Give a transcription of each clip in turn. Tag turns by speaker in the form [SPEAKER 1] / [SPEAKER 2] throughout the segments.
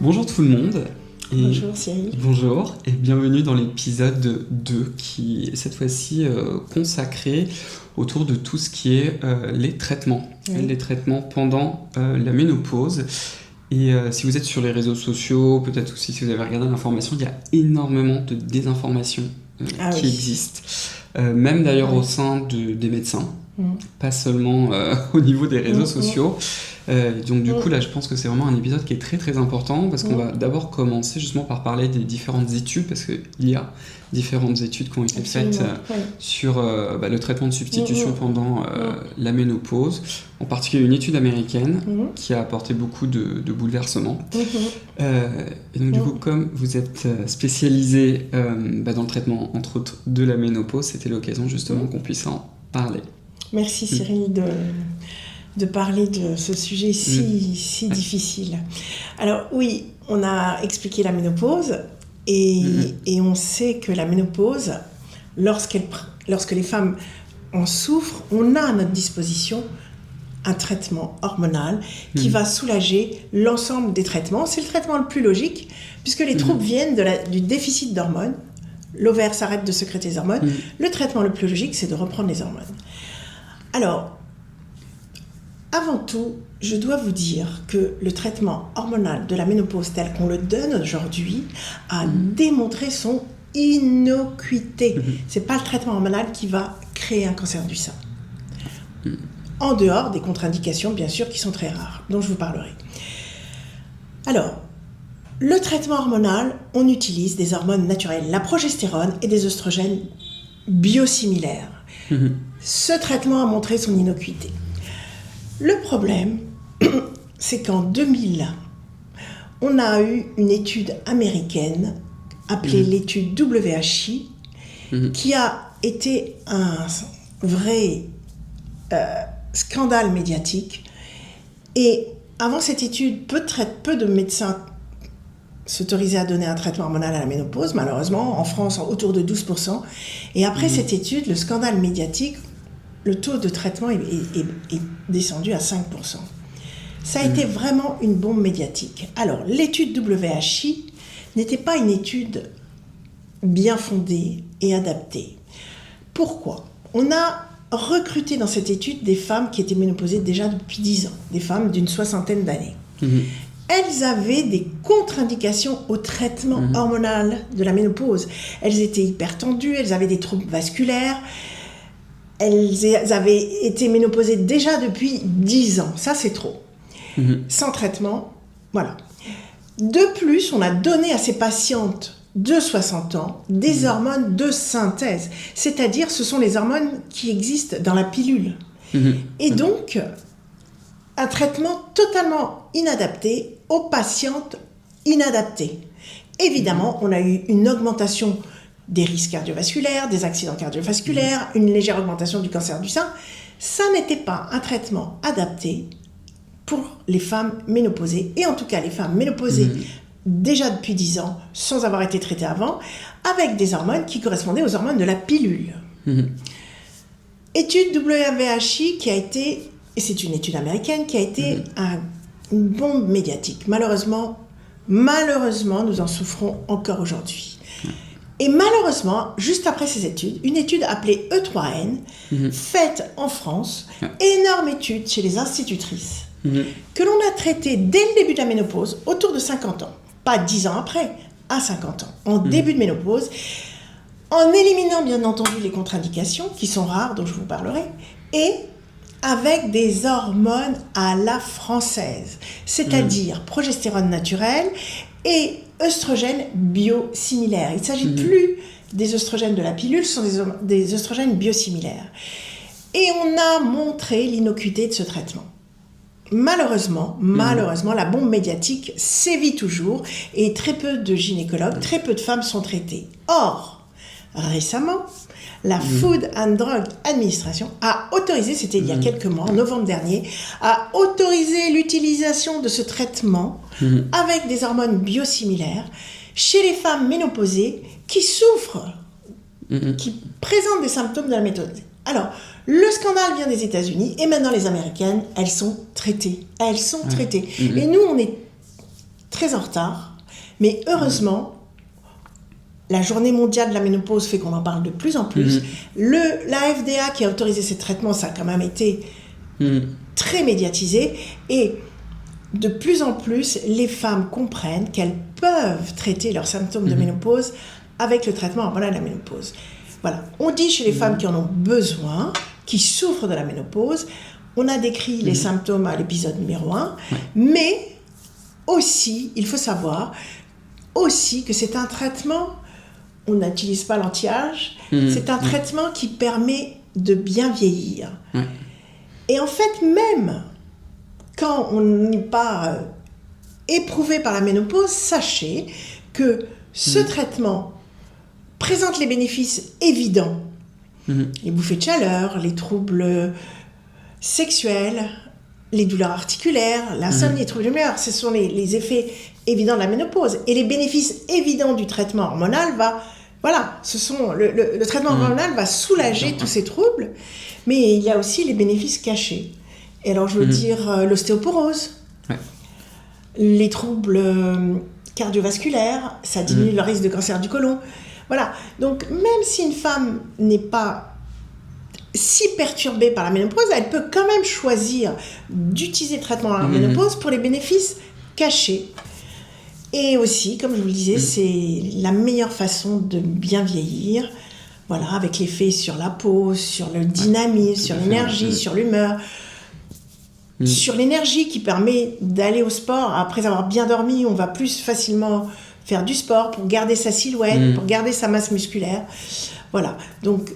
[SPEAKER 1] Bonjour tout le monde.
[SPEAKER 2] Bonjour Cyril.
[SPEAKER 1] Bonjour et bienvenue dans l'épisode 2 qui est cette fois-ci consacré autour de tout ce qui est les traitements. Oui. Les traitements pendant la ménopause. Et si vous êtes sur les réseaux sociaux, peut-être aussi si vous avez regardé l'information, il y a énormément de désinformation qui existent. Même d'ailleurs au sein des médecins, pas seulement au niveau des réseaux sociaux. Donc du coup là je pense que c'est vraiment un épisode qui est très très important parce qu'on va d'abord commencer justement par parler des différentes études parce qu'il y a différentes études qui ont été faites sur le traitement de substitution pendant la ménopause, en particulier une étude américaine qui a apporté beaucoup de bouleversements. Et donc du coup comme vous êtes spécialisé dans le traitement entre autres de la ménopause, c'était l'occasion justement qu'on puisse en parler.
[SPEAKER 2] Merci Cyril de parler de ce sujet si difficile. Alors oui, on a expliqué la ménopause et on sait que la ménopause, lorsque les femmes en souffrent, on a à notre disposition un traitement hormonal qui va soulager l'ensemble des traitements. C'est le traitement le plus logique puisque les troubles viennent du déficit d'hormones. L'ovaire s'arrête de sécréter des hormones. Le traitement le plus logique, c'est de reprendre les hormones. Alors, avant tout, je dois vous dire que le traitement hormonal de la ménopause tel qu'on le donne aujourd'hui a démontré son innocuité. Ce n'est pas le traitement hormonal qui va créer un cancer du sein. En dehors des contre-indications, bien sûr, qui sont très rares, dont je vous parlerai. Alors, le traitement hormonal, on utilise des hormones naturelles, la progestérone et des œstrogènes biosimilaires. Ce traitement a montré son innocuité. Le problème, c'est qu'en 2000, on a eu une étude américaine appelée l'étude WHI qui a été un vrai scandale médiatique. Et avant cette étude, peu de médecins s'autorisaient à donner un traitement hormonal à la ménopause, malheureusement, en France, autour de 12%. Et après cette étude, le scandale médiatique, le taux de traitement est descendu à 5%. Ça a été vraiment une bombe médiatique. Alors, l'étude WHI n'était pas une étude bien fondée et adaptée. Pourquoi ? On a recruté dans cette étude des femmes qui étaient ménopausées déjà depuis 10 ans, des femmes d'une 60aine d'années. Elles avaient des contre-indications au traitement hormonal de la ménopause. Elles étaient hypertendues, elles avaient des troubles vasculaires, elles avaient été ménopausées déjà depuis 10 ans. Ça, c'est trop. Sans traitement, voilà. De plus, on a donné à ces patientes de 60 ans des hormones de synthèse. C'est-à-dire, ce sont les hormones qui existent dans la pilule. Et donc, un traitement totalement inadapté aux patientes inadaptées. Évidemment, on a eu une augmentation des risques cardiovasculaires, des accidents cardiovasculaires, une légère augmentation du cancer du sein. Ça n'était pas un traitement adapté pour les femmes ménopausées, et en tout cas les femmes ménopausées déjà depuis 10 ans, sans avoir été traitées avant, avec des hormones qui correspondaient aux hormones de la pilule. Étude WHI qui a été, et c'est une étude américaine, qui a été une bombe médiatique. Malheureusement, nous en souffrons encore aujourd'hui. Et malheureusement, juste après ces études, une étude appelée E3N, faite en France, énorme étude chez les institutrices, que l'on a traitée dès le début de la ménopause, autour de 50 ans, pas 10 ans après, à 50 ans, en début de ménopause, en éliminant bien entendu les contre-indications, qui sont rares, dont je vous parlerai, et avec des hormones à la française, c'est-à-dire progestérone naturelle et œstrogènes biosimilaires. Il ne s'agit plus des œstrogènes de la pilule, ce sont des œstrogènes biosimilaires. Et on a montré l'innocuité de ce traitement. Malheureusement, la bombe médiatique sévit toujours et très peu de gynécologues, très peu de femmes sont traitées. Or, récemment, la Food and Drug Administration a autorisé, c'était il y a quelques mois, en novembre dernier, a autorisé l'utilisation de ce traitement avec des hormones biosimilaires chez les femmes ménopausées qui souffrent, qui présentent des symptômes de la ménopause. Alors, le scandale vient des États-Unis et maintenant les Américaines, elles sont traitées. Et nous, on est très en retard, mais heureusement, la journée mondiale de la ménopause fait qu'on en parle de plus en plus. La FDA qui a autorisé ces traitements, ça a quand même été très médiatisé. Et de plus en plus, les femmes comprennent qu'elles peuvent traiter leurs symptômes de ménopause avec le traitement hormonal de la ménopause. Voilà. On dit chez les femmes qui en ont besoin, qui souffrent de la ménopause, on a décrit les symptômes à l'épisode numéro 1, mais aussi, il faut savoir aussi que c'est un traitement, on n'utilise pas l'anti-âge, c'est un traitement qui permet de bien vieillir. Et en fait, même quand on n'est pas éprouvé par la ménopause, sachez que ce traitement présente les bénéfices évidents. Les bouffées de chaleur, les troubles sexuels, les douleurs articulaires, l'insomnie, les troubles d'humeur, ce sont les effets évidents de la ménopause. Et les bénéfices évidents du traitement hormonal le traitement hormonal va soulager tous ces troubles, mais il y a aussi les bénéfices cachés. Et alors, je veux dire l'ostéoporose, les troubles cardiovasculaires, ça diminue le risque de cancer du côlon. Voilà. Donc, même si une femme n'est pas si perturbée par la ménopause, elle peut quand même choisir d'utiliser le traitement à la ménopause pour les bénéfices cachés. Et aussi, comme je vous le disais, c'est la meilleure façon de bien vieillir, voilà, avec l'effet sur la peau, sur le dynamisme, sur l'énergie, sur l'humeur, sur l'énergie qui permet d'aller au sport. Après avoir bien dormi, on va plus facilement faire du sport pour garder sa silhouette, pour garder sa masse musculaire. Voilà, donc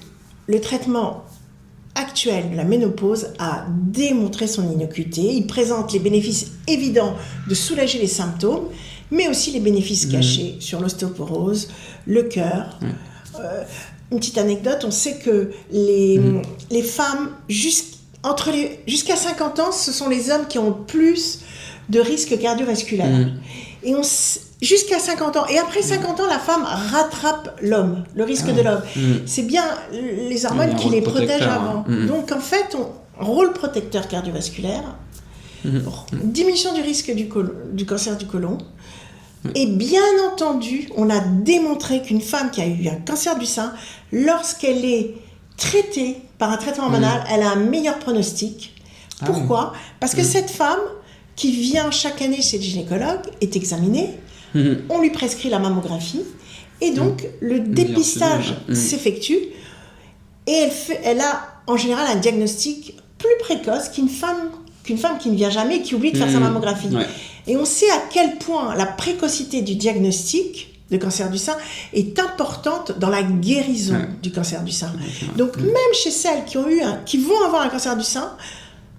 [SPEAKER 2] le traitement actuel de la ménopause a démontré son innocuité. Il présente les bénéfices évidents de soulager les symptômes, mais aussi les bénéfices cachés sur l'ostéoporose, le cœur. Une petite anecdote, on sait que les femmes jusqu'à 50 ans, ce sont les hommes qui ont plus de risques cardiovasculaires. Et jusqu'à 50 ans. Et après 50 ans, la femme rattrape l'homme, le risque de l'homme. C'est bien les hormones qui les protègent avant. Donc en fait, un rôle protecteur cardiovasculaire, diminution du risque du cancer du côlon. Et bien entendu, on a démontré qu'une femme qui a eu un cancer du sein, lorsqu'elle est traitée par un traitement hormonal, elle a un meilleur pronostic. Pourquoi ? Parce que cette femme qui vient chaque année chez le gynécologue est examinée, on lui prescrit la mammographie, et donc le dépistage s'effectue, et elle a en général un diagnostic plus précoce qu'une femme qui ne vient jamais, qui oublie de faire sa mammographie. Et on sait à quel point la précocité du diagnostic de cancer du sein est importante dans la guérison du cancer du sein. Donc même chez celles qui vont avoir un cancer du sein,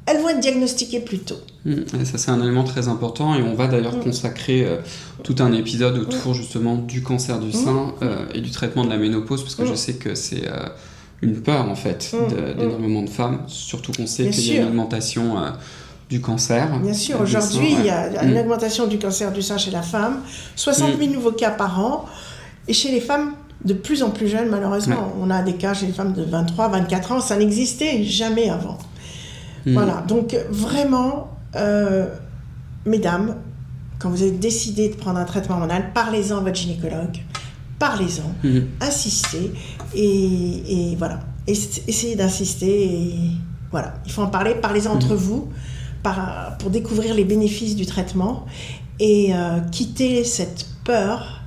[SPEAKER 2] elles vont être diagnostiquées plus tôt.
[SPEAKER 1] Et ça, c'est un élément très important, et on va d'ailleurs consacrer tout un épisode autour justement du cancer du sein et du traitement de la ménopause, parce que je sais que c'est une peur en fait d'énormément de femmes, surtout qu'on sait qu'il y a une augmentation du cancer.
[SPEAKER 2] Bien sûr, aujourd'hui il y a une augmentation du cancer du sein chez la femme, 60 000 nouveaux cas par an, et chez les femmes de plus en plus jeunes, malheureusement. On a des cas chez les femmes de 23, 24 ans, ça n'existait jamais avant. Voilà, donc vraiment, mesdames, quand vous avez décidé de prendre un traitement hormonal, parlez-en à votre gynécologue, parlez-en, insistez, et voilà, essayez d'insister, et voilà, il faut en parler, parlez-en entre vous, pour découvrir les bénéfices du traitement, et quitter cette peur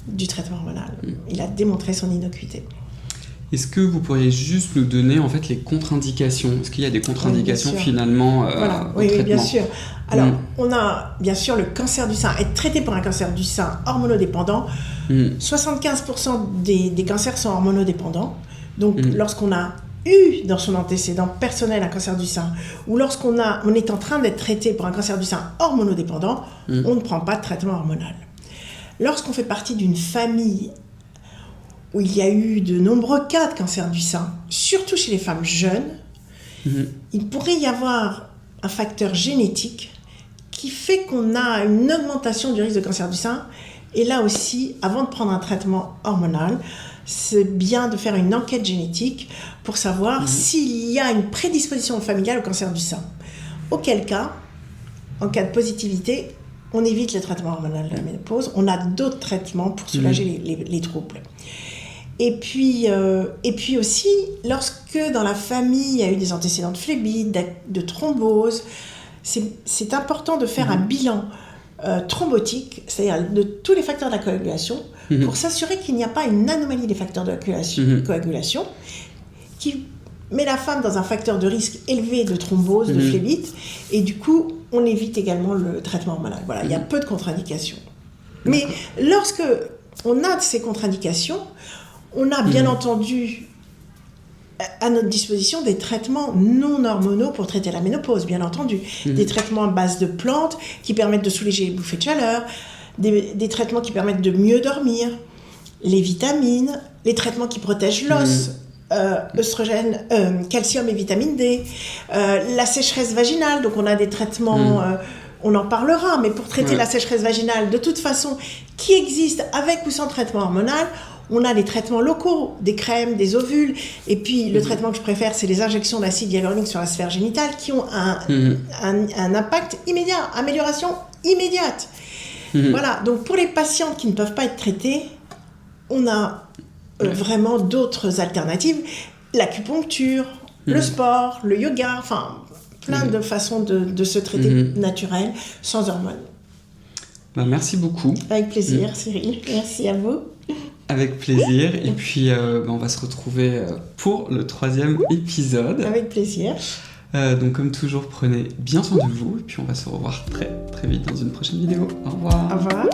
[SPEAKER 2] du traitement hormonal. Il a démontré son innocuité.
[SPEAKER 1] Est-ce que vous pourriez juste nous donner en fait les contre-indications ? Est-ce qu'il y a des contre-indications finalement au traitement ?
[SPEAKER 2] Bien sûr. Alors, on a bien sûr le cancer du sein. Être traité pour un cancer du sein hormonodépendant, 75% des cancers sont hormonodépendants. Donc, lorsqu'on a eu dans son antécédent personnel un cancer du sein, ou lorsqu'on est en train d'être traité pour un cancer du sein hormonodépendant, on ne prend pas de traitement hormonal. Lorsqu'on fait partie d'une famille où il y a eu de nombreux cas de cancer du sein, surtout chez les femmes jeunes, il pourrait y avoir un facteur génétique qui fait qu'on a une augmentation du risque de cancer du sein. Et là aussi, avant de prendre un traitement hormonal, c'est bien de faire une enquête génétique pour savoir s'il y a une prédisposition familiale au cancer du sein. Auquel cas, en cas de positivité, on évite le traitement hormonal de la ménopause. On a d'autres traitements pour soulager les troubles. Et puis aussi, lorsque dans la famille, il y a eu des antécédents de phlébite, de thrombose, c'est important de faire un bilan thrombotique, c'est-à-dire de tous les facteurs de la coagulation, pour s'assurer qu'il n'y a pas une anomalie des facteurs de la coagulation qui met la femme dans un facteur de risque élevé de thrombose, de phlébite, et du coup, on évite également le traitement hormonal. Voilà, il y a peu de contre-indications. Mais lorsque on a ces contre-indications, on a bien entendu à notre disposition des traitements non hormonaux pour traiter la ménopause, bien entendu. Des traitements à base de plantes qui permettent de soulager les bouffées de chaleur, des traitements qui permettent de mieux dormir, les vitamines, les traitements qui protègent l'os, œstrogène, calcium et vitamine D, la sécheresse vaginale, donc on a des traitements, on en parlera, mais pour traiter la sécheresse vaginale, de toute façon, qui existe avec ou sans traitement hormonal, on a des traitements locaux, des crèmes, des ovules, et puis le traitement que je préfère, c'est les injections d'acide hyaluronique sur la sphère génitale qui ont un impact immédiat, amélioration immédiate. Voilà, donc pour les patientes qui ne peuvent pas être traitées, on a vraiment d'autres alternatives, l'acupuncture, le sport, le yoga, enfin plein de façons de se traiter naturel, sans hormones.
[SPEAKER 1] Bah, merci beaucoup.
[SPEAKER 2] Avec plaisir, Cyril. Merci à vous.
[SPEAKER 1] Avec plaisir. Et puis, on va se retrouver pour le 3e épisode.
[SPEAKER 2] Avec plaisir.
[SPEAKER 1] Donc, comme toujours, prenez bien soin de vous. Et puis, on va se revoir très, très vite dans une prochaine vidéo. Au revoir.
[SPEAKER 2] Au revoir.